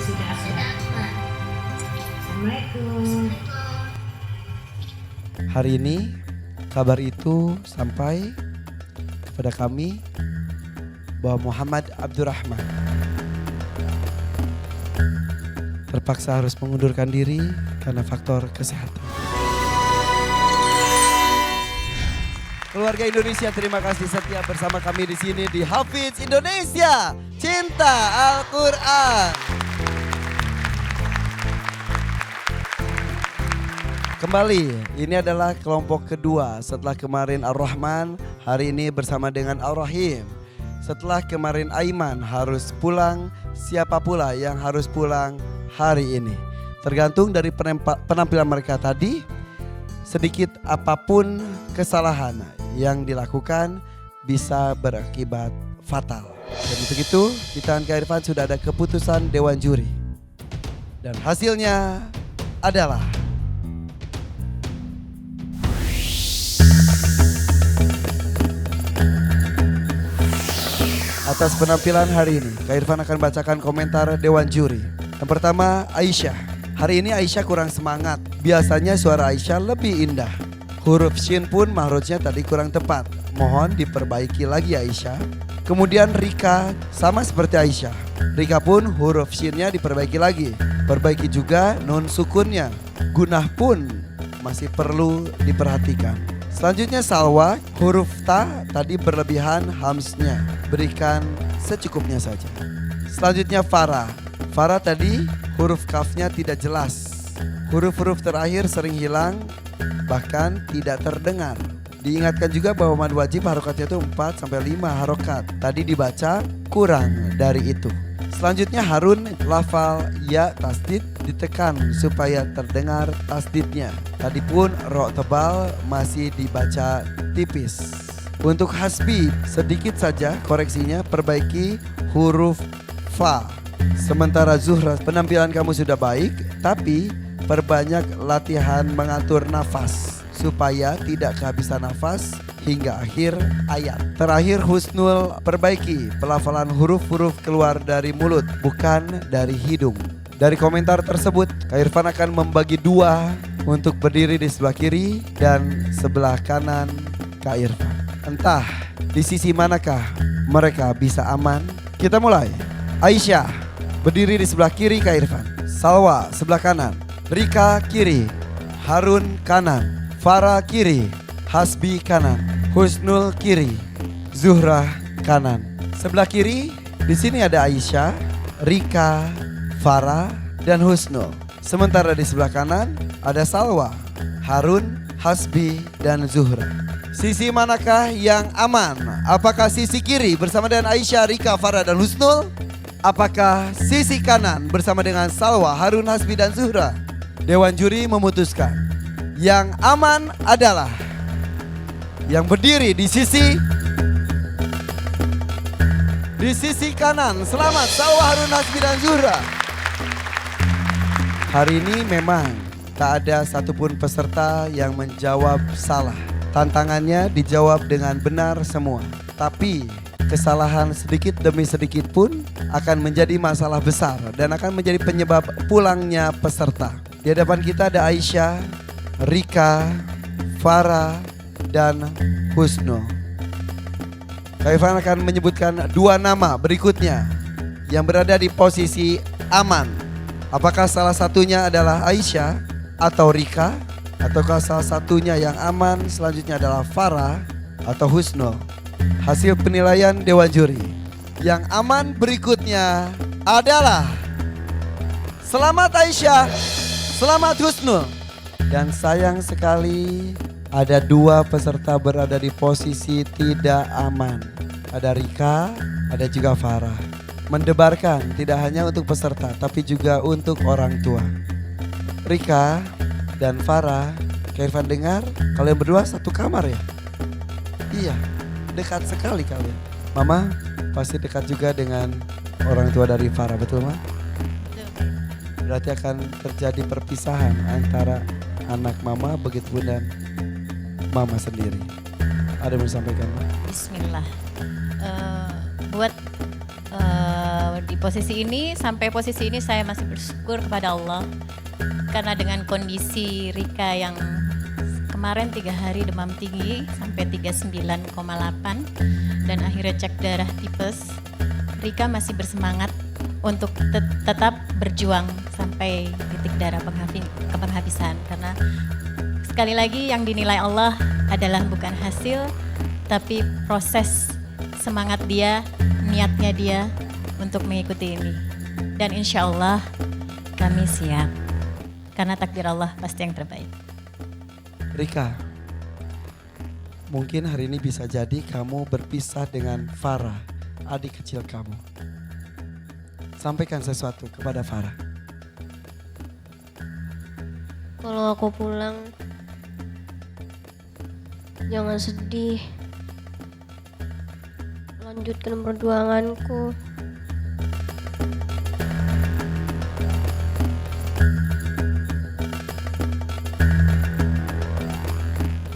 sudah aman. Assalamualaikum. Hari ini kabar itu sampai kepada kami bahwa Muhammad Abdurrahman terpaksa harus mengundurkan diri karena faktor kesehatan. Keluarga Indonesia, terima kasih setia bersama kami di sini di Hafiz Indonesia Cinta Al-Quran. Kembali, ini adalah kelompok kedua setelah kemarin Ar-Rahman, hari ini bersama dengan Ar-Rahim. Setelah kemarin Aiman harus pulang, siapa pula yang harus pulang hari ini? Tergantung dari penampilan mereka tadi, sedikit apapun kesalahan yang dilakukan bisa berakibat fatal. Dan untuk itu di tangan Kak Irfan sudah ada keputusan Dewan Juri. Dan hasilnya adalah atas penampilan hari ini, Kak Irfan akan bacakan komentar Dewan Juri. Yang pertama, Aisyah. Hari ini Aisyah kurang semangat. Biasanya suara Aisyah lebih indah. Huruf shin pun mahrujnya tadi kurang tepat. Mohon diperbaiki lagi Aisyah. Kemudian Rika sama seperti Aisyah. Rika pun huruf shinnya diperbaiki lagi. Perbaiki juga nun sukunnya. Gunah pun masih perlu diperhatikan. Selanjutnya Salwa, huruf ta tadi berlebihan hamsnya. Berikan secukupnya saja. Selanjutnya Farah. Farah tadi huruf kafnya tidak jelas. Huruf-huruf terakhir sering hilang, bahkan tidak terdengar. Diingatkan juga bahwa mad wajib harokatnya itu 4-5 harokat. Tadi dibaca kurang dari itu. Selanjutnya Harun, lafal ya tasdid ditekan supaya terdengar tasdidnya. Tadi pun ro tebal masih dibaca tipis. Untuk Hasbi sedikit saja koreksinya, perbaiki huruf fa. Sementara Zuhra, penampilan kamu sudah baik, tapi perbanyak latihan mengatur nafas supaya tidak kehabisan nafas hingga akhir ayat. Terakhir Husnul, perbaiki pelafalan huruf-huruf keluar dari mulut, bukan dari hidung. Dari komentar tersebut, Kak Irfan akan membagi dua untuk berdiri di sebelah kiri dan sebelah kanan Kak Irfan. Entah di sisi manakah mereka bisa aman. Kita mulai. Aisyah berdiri di sebelah kiri Kak Irfan. Salwa sebelah kanan. Rika kiri, Harun kanan, Farah kiri, Hasbi kanan, Husnul kiri, Zuhra kanan. Sebelah kiri di sini ada Aisyah, Rika, Farah dan Husnul. Sementara di sebelah kanan ada Salwa, Harun, Hasbi dan Zuhra. Sisi manakah yang aman? Apakah sisi kiri bersama dengan Aisyah, Rika, Farah dan Husnul? Apakah sisi kanan bersama dengan Salwa, Harun, Hasbi dan Zuhra? Dewan Juri memutuskan yang aman adalah yang berdiri di sisi kanan. Selamat Salwa, Harun, Hasbi dan Zuhra. Hari ini memang tak ada satupun peserta yang menjawab salah. Tantangannya dijawab dengan benar semua. Tapi kesalahan sedikit demi sedikit pun akan menjadi masalah besar dan akan menjadi penyebab pulangnya peserta. Di hadapan kita ada Aisyah, Rika, Farah, dan Husnul. Kak Irfan akan menyebutkan dua nama berikutnya yang berada di posisi aman. Apakah salah satunya adalah Aisyah atau Rika? Ataukah salah satunya yang aman selanjutnya adalah Farah atau Husnul? Hasil penilaian Dewan Juri. Yang aman berikutnya adalah selamat Aisyah, selamat Husnul. Dan sayang sekali ada dua peserta berada di posisi tidak aman. Ada Rika, ada juga Farah. Mendebarkan tidak hanya untuk peserta tapi juga untuk orang tua. Rika dan Farah, Kak Irfan dengar kalian berdua satu kamar ya? Iya, dekat sekali kalian. Mama pasti dekat juga dengan orang tua dari Farah, betul Ma? Berarti akan terjadi perpisahan antara anak mama begitu pun dan mama sendiri. Ada yang mau disampaikan Ma? Bismillah. Buat Di posisi ini, sampai posisi ini saya masih bersyukur kepada Allah. Karena dengan kondisi Rika yang kemarin 3 hari demam tinggi sampai 39,8 dan akhirnya cek darah tipes, Rika masih bersemangat untuk tetap berjuang sampai titik darah kepenghabisan. Karena sekali lagi yang dinilai Allah adalah bukan hasil, tapi proses semangat dia, niatnya dia untuk mengikuti ini. Dan insya Allah kami siap, karena takdir Allah pasti yang terbaik. Rika, mungkin hari ini bisa jadi kamu berpisah dengan Farah, adik kecil kamu. Sampaikan sesuatu kepada Farah. Kalau aku pulang, jangan sedih. Lanjutkan perjuanganku.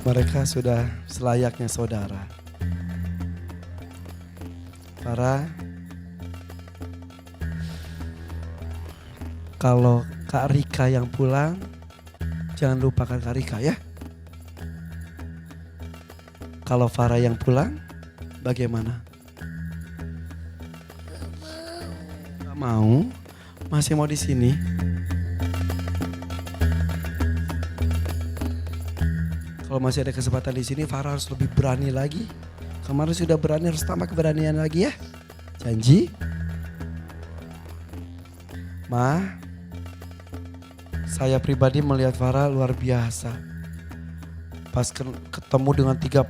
Mereka sudah selayaknya saudara. Farah, kalau Kak Rika yang pulang, jangan lupakan Kak Rika ya. Kalau Farah yang pulang, bagaimana? Gak mau, masih mau di sini. Kalau masih ada kesempatan di sini, Farah harus lebih berani lagi. Kemarin sudah berani, harus tambah keberanian lagi ya. Janji? Ma, saya pribadi melihat Farah luar biasa. Pas ketemu dengan 30,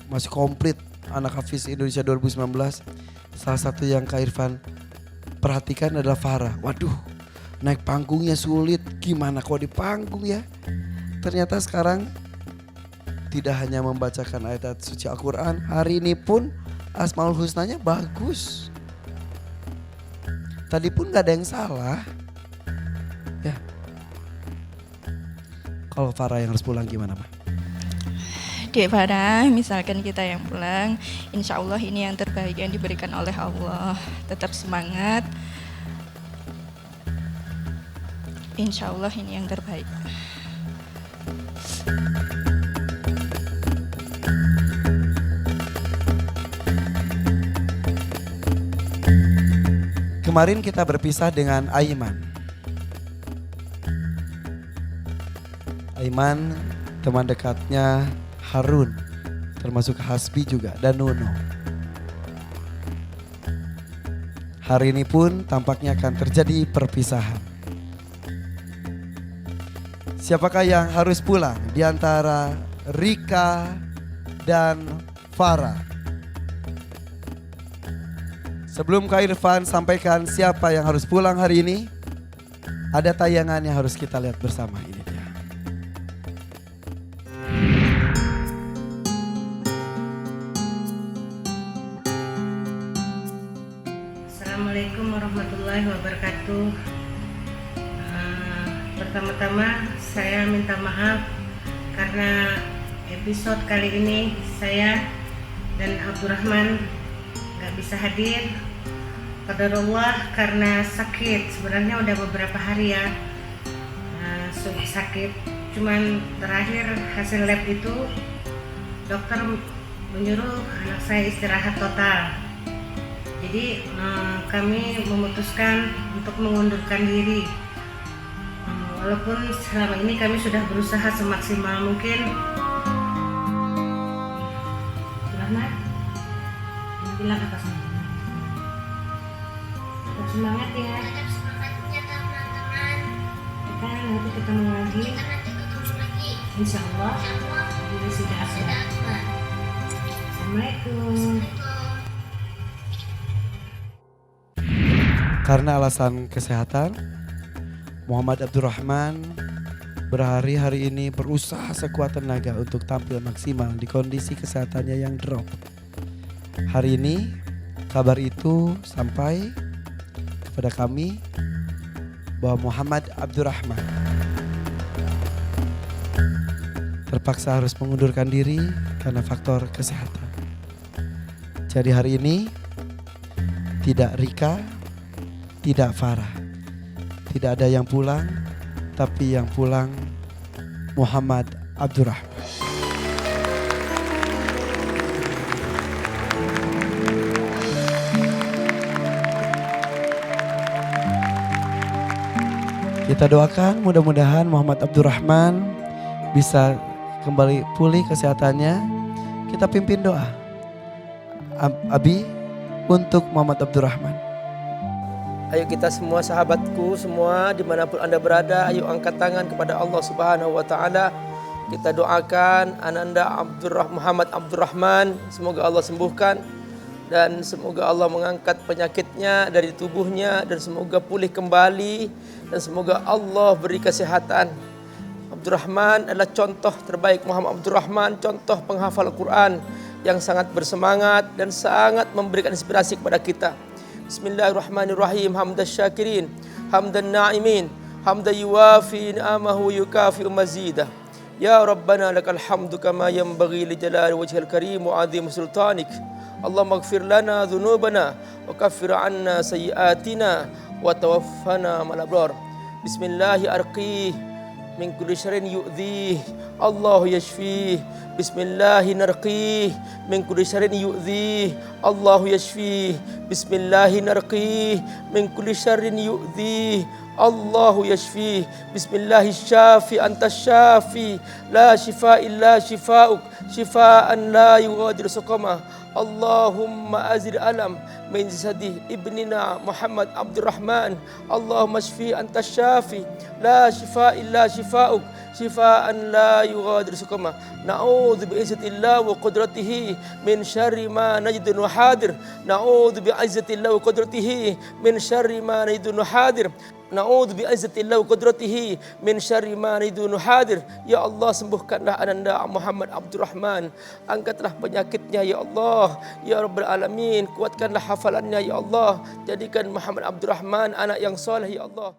masih komplit anak Hafiz Indonesia 2019. Salah satu yang Kak Irfan perhatikan adalah Farah. Waduh, naik panggungnya sulit. Gimana kalau di panggung ya? Ternyata sekarang tidak hanya membacakan ayat suci Al-Quran, hari ini pun Asmaul Husnanya bagus. Tadi pun gak ada yang salah. Ya. Kalau Farah yang harus pulang gimana Pak? Dek Farah, misalkan kita yang pulang, insya Allah ini yang terbaik yang diberikan oleh Allah. Tetap semangat. Insya Allah ini yang terbaik. Kemarin kita berpisah dengan Aiman. Aiman teman dekatnya Harun, termasuk Hasbi juga dan Nuno. Hari ini pun tampaknya akan terjadi perpisahan. Siapakah yang harus pulang di antara Rika dan Farah? Sebelum Kak Irfan sampaikan siapa yang harus pulang hari ini, ada tayangan yang harus kita lihat bersama, ini dia. Assalamualaikum warahmatullahi wabarakatuh. Pertama-tama saya minta maaf karena episode kali ini saya dan Abdurrahman gak bisa hadir. Qadarullah karena sakit, sebenarnya udah beberapa hari ya sakit. Cuman terakhir hasil lab itu dokter menyuruh anak saya istirahat total. Jadi kami memutuskan untuk mengundurkan diri. Walaupun selama ini kami sudah berusaha semaksimal mungkin. Selamat. Bilang apa sih? Tetap semangat ya. Tetap semangat ya teman-teman. Kita nanti ketemu lagi. Insya Allah. Ini sudah asal. Assalamualaikum. Karena alasan kesehatan, Muhammad Abdurrahman berhari-hari ini berusaha sekuat tenaga untuk tampil maksimal di kondisi kesehatannya yang drop. Hari ini kabar itu sampai kepada kami bahwa Muhammad Abdurrahman terpaksa harus mengundurkan diri karena faktor kesehatan. Jadi hari ini tidak Rika, tidak Farah. Tidak ada yang pulang, tapi yang pulang Muhammad Abdurrahman. Kita doakan mudah-mudahan Muhammad Abdurrahman bisa kembali pulih kesehatannya. Kita pimpin doa. Abi untuk Muhammad Abdurrahman. Ayo kita semua sahabatku semua dimanapun Anda berada, ayo angkat tangan kepada Allah Subhanahu wa Ta'ala. Kita doakan Ananda Muhammad Abdurrahman, semoga Allah sembuhkan dan semoga Allah mengangkat penyakitnya dari tubuhnya dan semoga pulih kembali dan semoga Allah beri kesehatan. Abdurrahman adalah contoh terbaik. Muhammad Abdurrahman contoh penghafal Al-Quran yang sangat bersemangat dan sangat memberikan inspirasi kepada kita. Bismillahirrahmanirrahim. Hamdan syakirin, hamdan na'imin, hamdan yuwafi ni'amahu yukafi mazidah. Ya Rabbana lakal hamdu kama yanbaghi li jalali wajhil karim wa azim sultanik. Allahumma ighfir lana dhunubana wa kaffir anna sayyiatina wa tawaffana ma'al abrar. Bismillahi arqih min kulli syarrin yu'dhih, Allah yashfih. Bismillahi narqih min kulli syarrin yu'dhih, Allah yashfih. Bismillahi narqih min kulli syarrin yu'dhih, Allah yashfih. Bismillahi syafi anta syafi, la shifa illa shifauk, shifaan la yughadiru saqama. Allahumma azir alam min jasadi ibnina Muhammad Abdurrahman. Allahumma shfi anta syafi, la shifa illa shifauk, shifaan la yughadiru saqama. Na'udzu bi'izzatillah wa qudratihi min syarri ma najidun hadir. Na'udzu bi'izzatillah wa qudratihi min syarri ma najidun hadir. Na'udzu bi'izzatillah wa qudratihi min syarri ma najidun hadir. Ya Allah, sembuhkanlah Ananda Muhammad Abdurrahman. Angkatlah penyakitnya ya Allah. Ya Rabbal Alamin, kuatkanlah hafalannya ya Allah. Jadikan Muhammad Abdurrahman anak yang soleh ya Allah.